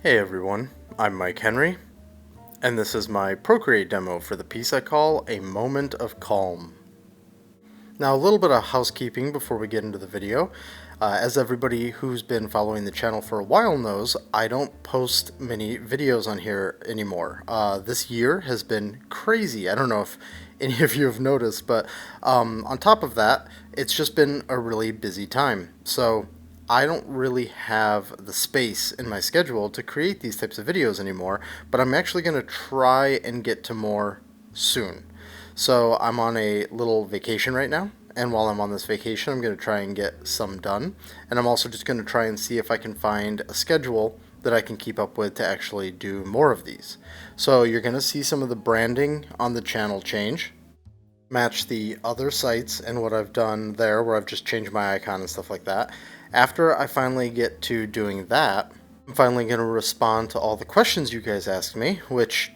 Hey everyone, I'm Mike Henry, and this is my Procreate demo for the piece I call A Moment of Calm. Now, a little bit of housekeeping before we get into the video. As everybody who's been following the channel for a while knows, I don't post many videos on here anymore. This year has been crazy. I don't know if any of you have noticed, but on top of that, it's just been a really busy time. So I don't really have the space in my schedule to create these types of videos anymore, but I'm actually going to try and get to more soon. So I'm on a little vacation right now, and while I'm on this vacation, I'm going to try and get some done. And I'm also just going to try and see if I can find a schedule that I can keep up with to actually do more of these. So you're going to see some of the branding on the channel change, match the other sites and what I've done there, where I've just changed my icon and stuff like that. After I finally get to doing that, I'm finally going to respond to all the questions you guys asked me, which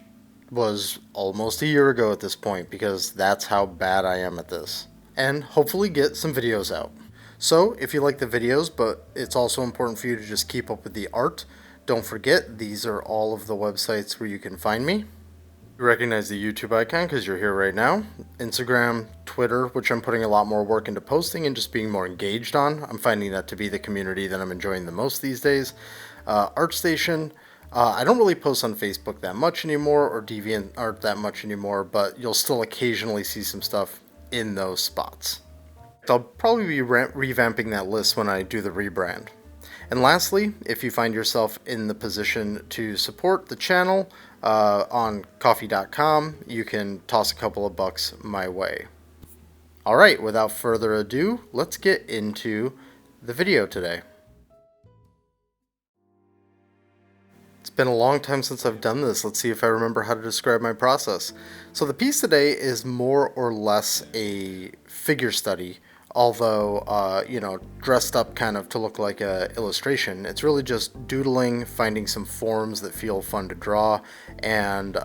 was almost a year ago at this point, because that's how bad I am at this, and hopefully get some videos out. So if you like the videos, but it's also important for you to just keep up with the art, don't forget these are all of the websites where you can find me. You recognize the YouTube icon because you're here right now. Instagram, Twitter, which I'm putting a lot more work into posting and just being more engaged on. I'm finding that to be the community that I'm enjoying the most these days. ArtStation. I don't really post on Facebook that much anymore, or DeviantArt that much anymore, but you'll still occasionally see some stuff in those spots. I'll probably be revamping that list when I do the rebrand. And lastly, if you find yourself in the position to support the channel on Ko-fi.com, you can toss a couple of bucks my way. Alright, without further ado, let's get into the video today. It's been a long time since I've done this. Let's see if I remember how to describe my process. So the piece today is more or less a figure study, although, dressed up kind of to look like an illustration. It's really just doodling, finding some forms that feel fun to draw, and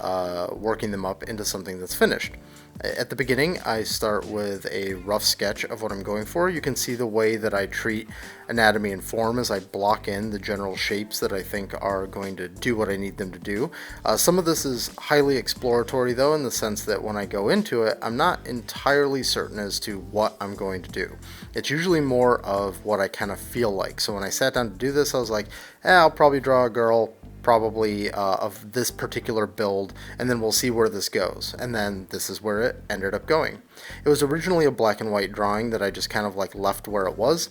working them up into something that's finished. At the beginning, I start with a rough sketch of what I'm going for. You can see the way that I treat anatomy and form as I block in the general shapes that I think are going to do what I need them to do. Some of this is highly exploratory, though, in the sense that when I go into it, I'm not entirely certain as to what I'm going to do. It's usually more of what I kind of feel like. So when I sat down to do this, I was like, I'll probably draw a girl, probably of this particular build, and then we'll see where this goes. And then this is where it ended up going. It was originally a black and white drawing that I just kind of like left where it was.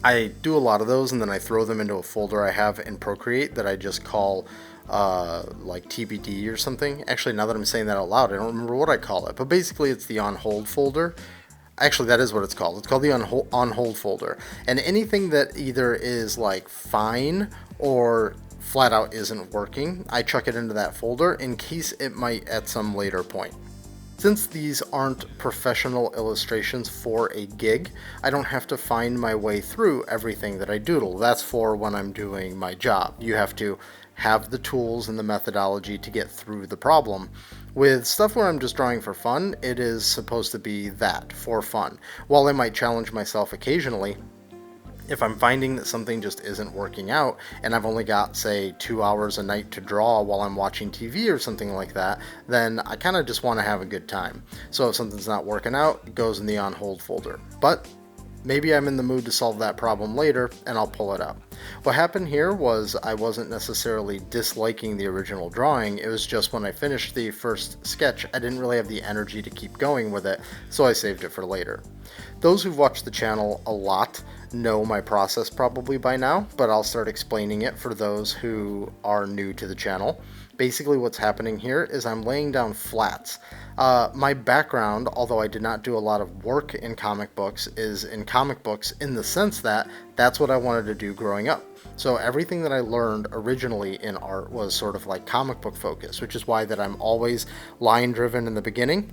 I do a lot of those, and then I throw them into a folder I have in Procreate that I just call like TBD or something. Actually, now that I'm saying that out loud, I don't remember what I call it, but basically it's the on hold folder. Actually, that is what it's called. It's called the on hold folder. And anything that either is like fine or flat out isn't working, I chuck it into that folder in case it might at some later point. Since these aren't professional illustrations for a gig, I don't have to find my way through everything that I doodle. That's for when I'm doing my job. You have to have the tools and the methodology to get through the problem. With stuff where I'm just drawing for fun, it is supposed to be that, for fun. While I might challenge myself occasionally, if I'm finding that something just isn't working out, and I've only got, say, 2 hours a night to draw while I'm watching TV or something like that, then I kind of just want to have a good time. So if something's not working out, it goes in the on hold folder. But maybe I'm in the mood to solve that problem later, and I'll pull it out. What happened here was I wasn't necessarily disliking the original drawing. It was just when I finished the first sketch, I didn't really have the energy to keep going with it, so I saved it for later. Those who've watched the channel a lot know my process probably by now, but I'll start explaining it for those who are new to the channel. Basically what's happening here is I'm laying down flats. My background, although I did not do a lot of work in comic books, is in comic books in the sense that that's what I wanted to do growing up. So everything that I learned originally in art was sort of like comic book focused, which is why that I'm always line driven in the beginning.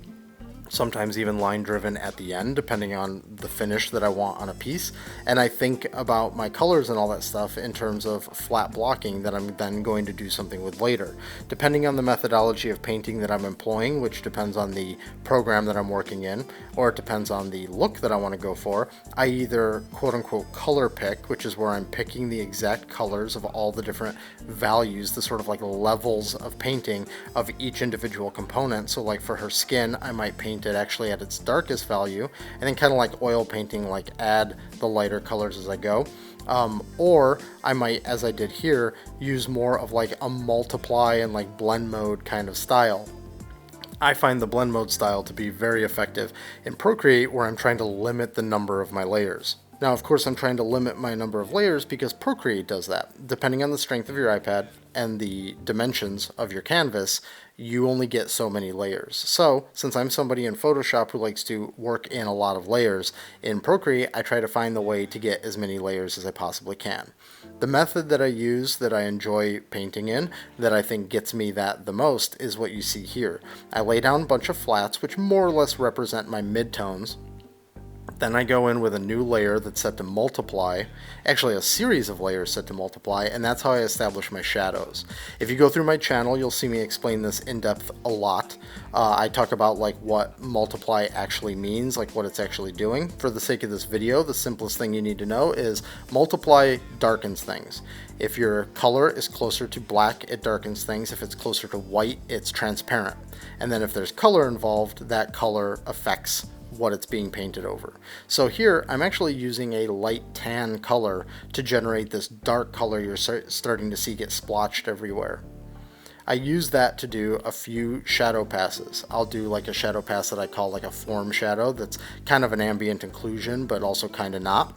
sometimes even line driven at the end, depending on the finish that I want on a piece. And I think about my colors and all that stuff in terms of flat blocking that I'm then going to do something with later. Depending on the methodology of painting that I'm employing, which depends on the program that I'm working in, or it depends on the look that I want to go for, I either quote unquote color pick, which is where I'm picking the exact colors of all the different values, the sort of like levels of painting of each individual component. So like for her skin, I might paint it actually at its darkest value, and then kind of like oil painting, like add the lighter colors as I go. Or I might, as I did here, use more of like a multiply and like blend mode kind of style. I find the blend mode style to be very effective in Procreate, where I'm trying to limit the number of my layers. Now, of course, I'm trying to limit my number of layers because Procreate does that. Depending on the strength of your iPad and the dimensions of your canvas, you only get so many layers. So, since I'm somebody in Photoshop who likes to work in a lot of layers, in Procreate, I try to find the way to get as many layers as I possibly can. The method that I use, that I enjoy painting in, that I think gets me that the most, is what you see here. I lay down a bunch of flats, which more or less represent my midtones. Then I go in with a new layer that's set to multiply, actually a series of layers set to multiply, and that's how I establish my shadows. If you go through my channel, you'll see me explain this in depth a lot. I talk about like what multiply actually means, like what it's actually doing. For the sake of this video, the simplest thing you need to know is multiply darkens things. If your color is closer to black, it darkens things. If it's closer to white, it's transparent. And then if there's color involved, that color affects what it's being painted over. So here I'm actually using a light tan color to generate this dark color you're starting to see get splotched everywhere. I use that to do a few shadow passes. I'll do like a shadow pass that I call like a form shadow that's kind of an ambient occlusion but also kind of not.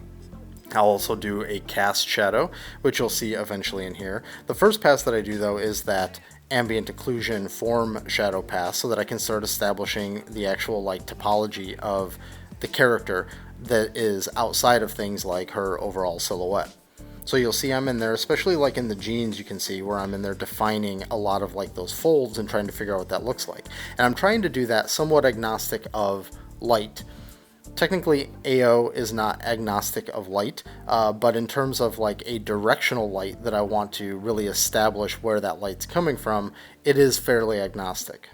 I'll also do a cast shadow, which you'll see eventually in here. The first pass that I do though is that ambient occlusion form shadow pass, so that I can start establishing the actual like topology of the character that is outside of things like her overall silhouette. So you'll see I'm in there, especially like in the jeans, you can see where I'm in there defining a lot of like those folds and trying to figure out what that looks like. And I'm trying to do that somewhat agnostic of light. Technically, AO is not agnostic of light, but in terms of like a directional light that I want to really establish where that light's coming from, it is fairly agnostic.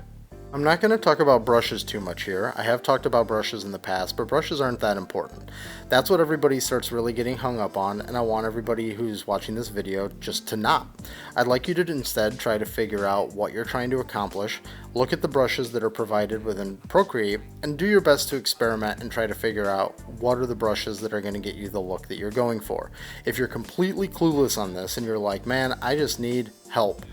I'm not going to talk about brushes too much here. I have talked about brushes in the past, but brushes aren't that important. That's what everybody starts really getting hung up on, and I want everybody who's watching this video just to not. I'd like you to instead try to figure out what you're trying to accomplish, look at the brushes that are provided within Procreate, and do your best to experiment and try to figure out what are the brushes that are going to get you the look that you're going for. If you're completely clueless on this and you're like, man, I just need help,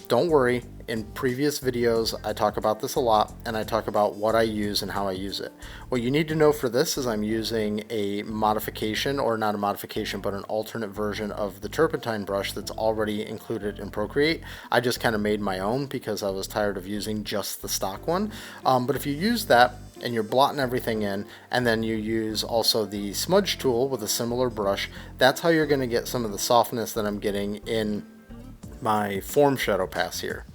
don't worry. In previous videos, I talk about this a lot, and I talk about what I use and how I use it. What you need to know for this is I'm using a modification, or not a modification, but an alternate version of the turpentine brush that's already included in Procreate. I just kind of made my own because I was tired of using just the stock one. But if you use that, and you're blotting everything in, and then you use also the smudge tool with a similar brush, that's how you're going to get some of the softness that I'm getting in my form shadow pass here.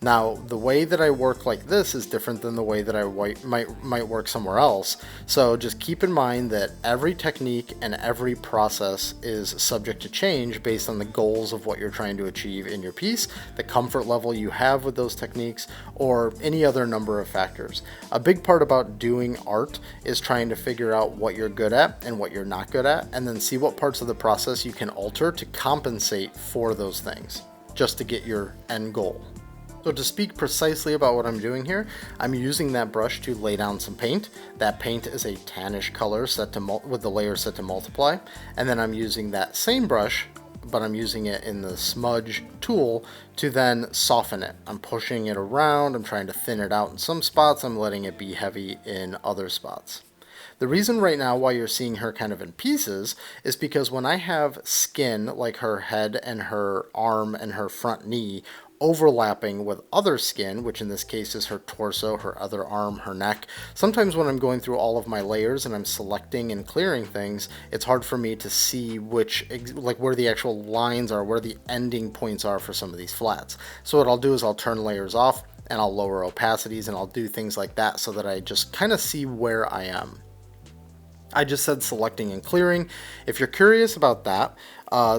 Now, the way that I work like this is different than the way that I might work somewhere else. So just keep in mind that every technique and every process is subject to change based on the goals of what you're trying to achieve in your piece, the comfort level you have with those techniques, or any other number of factors. A big part about doing art is trying to figure out what you're good at and what you're not good at, and then see what parts of the process you can alter to compensate for those things, just to get your end goal. So to speak precisely about what I'm doing here, I'm using that brush to lay down some paint. That paint is a tannish color set to with the layer set to multiply, and then I'm using that same brush, but I'm using it in the smudge tool to then soften it. I'm pushing it around, I'm trying to thin it out in some spots, I'm letting it be heavy in other spots. The reason right now why you're seeing her kind of in pieces is because when I have skin, like her head and her arm and her front knee, overlapping with other skin, which in this case is her torso, her other arm, her neck. Sometimes when I'm going through all of my layers and I'm selecting and clearing things, it's hard for me to see which, like where the actual lines are, where the ending points are for some of these flats. So what I'll do is I'll turn layers off and I'll lower opacities and I'll do things like that so that I just kind of see where I am. I just said selecting and clearing. If you're curious about that,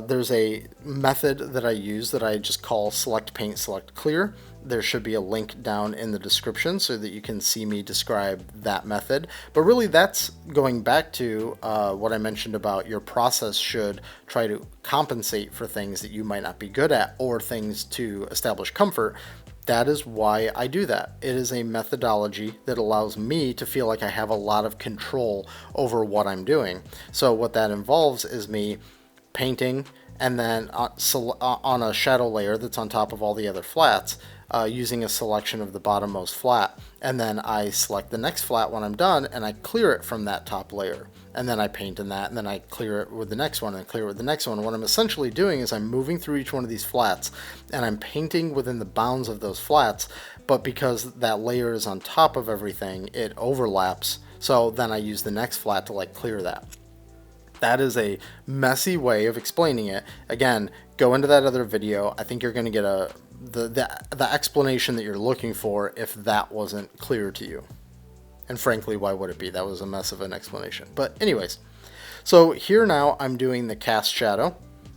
there's a method that I use that I just call select paint, select clear. There should be a link down in the description so that you can see me describe that method. But really that's going back to what I mentioned about your process should try to compensate for things that you might not be good at or things to establish comfort. That is why I do that. It is a methodology that allows me to feel like I have a lot of control over what I'm doing. So what that involves is me painting and then on a shadow layer that's on top of all the other flats, using a selection of the bottommost flat, and then I select the next flat when I'm done and I clear it from that top layer, and then I paint in that, and then I clear it with the next one and clear it with the next one. What I'm essentially doing is I'm moving through each one of these flats and I'm painting within the bounds of those flats, but because that layer is on top of everything, it overlaps, so then I use the next flat to like clear that. That is a messy way of explaining it. Again, go into that other video. I think you're going to get the explanation that you're looking for if that wasn't clear to you. And frankly, why would it be? That was a mess of an explanation. But anyways, so here now I'm doing the cast shadow.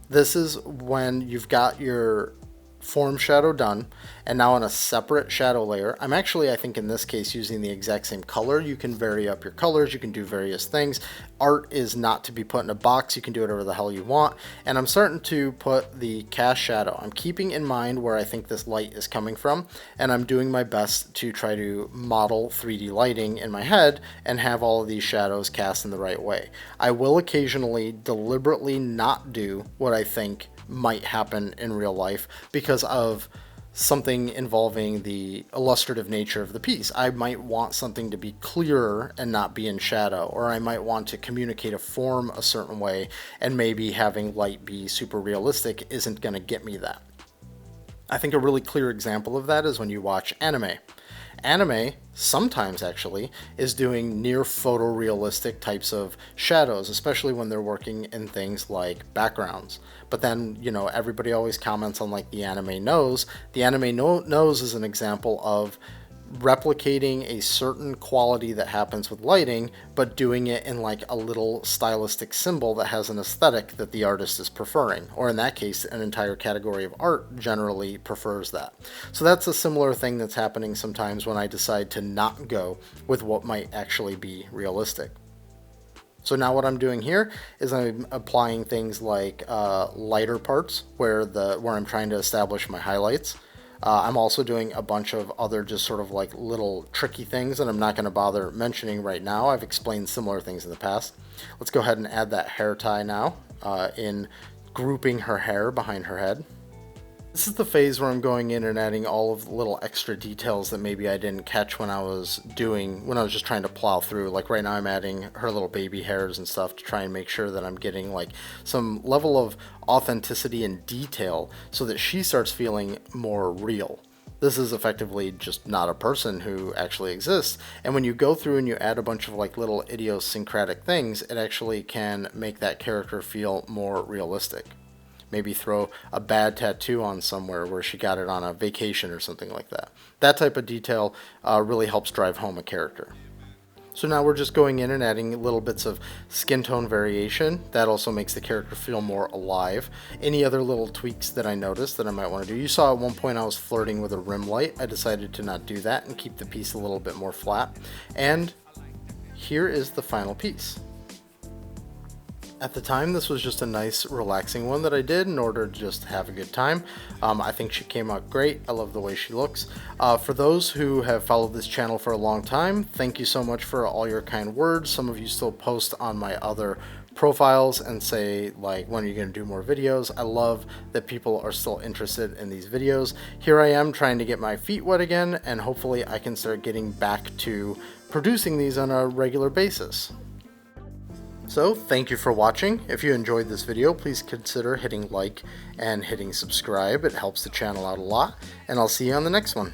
This is when you've got your form shadow done, and now on a separate shadow layer, I'm actually, I think in this case, using the exact same color. You can vary up your colors, you can do various things. Art is not to be put in a box, you can do whatever the hell you want. And I'm starting to put the cast shadow. I'm keeping in mind where I think this light is coming from, and I'm doing my best to try to model 3D lighting in my head and have all of these shadows cast in the right way. I will occasionally deliberately not do what I think might happen in real life because of something involving the illustrative nature of the piece. I might want something to be clearer and not be in shadow, or I might want to communicate a form a certain way, and maybe having light be super realistic isn't going to get me that. I think a really clear example of that is when you watch anime. Anime sometimes actually is doing near photorealistic types of shadows, especially when they're working in things like backgrounds. But then, you know, everybody always comments on like the anime nose. The anime nose is an example of replicating a certain quality that happens with lighting, but doing it in like a little stylistic symbol that has an aesthetic that the artist is preferring, or in that case an entire category of art generally prefers that. So that's a similar thing that's happening sometimes when I decide to not go with what might actually be realistic. So now what I'm doing here is I'm applying things like lighter parts where I'm trying to establish my highlights. I'm also doing a bunch of other just sort of like little tricky things that I'm not going to bother mentioning right now. I've explained similar things in the past. Let's go ahead and add that hair tie now in grouping her hair behind her head. This is the phase where I'm going in and adding all of the little extra details that maybe I didn't catch when I was just trying to plow through. Like right now I'm adding her little baby hairs and stuff to try and make sure that I'm getting like some level of authenticity and detail so that she starts feeling more real. This is effectively just not a person who actually exists. And when you go through and you add a bunch of like little idiosyncratic things, it actually can make that character feel more realistic. Maybe throw a bad tattoo on somewhere where she got it on a vacation or something like that. That type of detail really helps drive home a character. So now we're just going in and adding little bits of skin tone variation. That also makes the character feel more alive. Any other little tweaks that I noticed that I might want to do? You saw at one point I was flirting with a rim light. I decided to not do that and keep the piece a little bit more flat. And here is the final piece. At the time, this was just a nice, relaxing one that I did in order to just have a good time. I think she came out great. I love the way she looks. For those who have followed this channel for a long time, thank you so much for all your kind words. Some of you still post on my other profiles and say, like, when are you going to do more videos? I love that people are still interested in these videos. Here I am trying to get my feet wet again, and hopefully I can start getting back to producing these on a regular basis. So thank you for watching. If you enjoyed this video, please consider hitting like and hitting subscribe. It helps the channel out a lot, and I'll see you on the next one.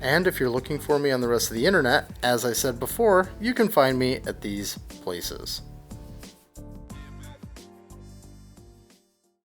And if you're looking for me on the rest of the internet, as I said before, you can find me at these places.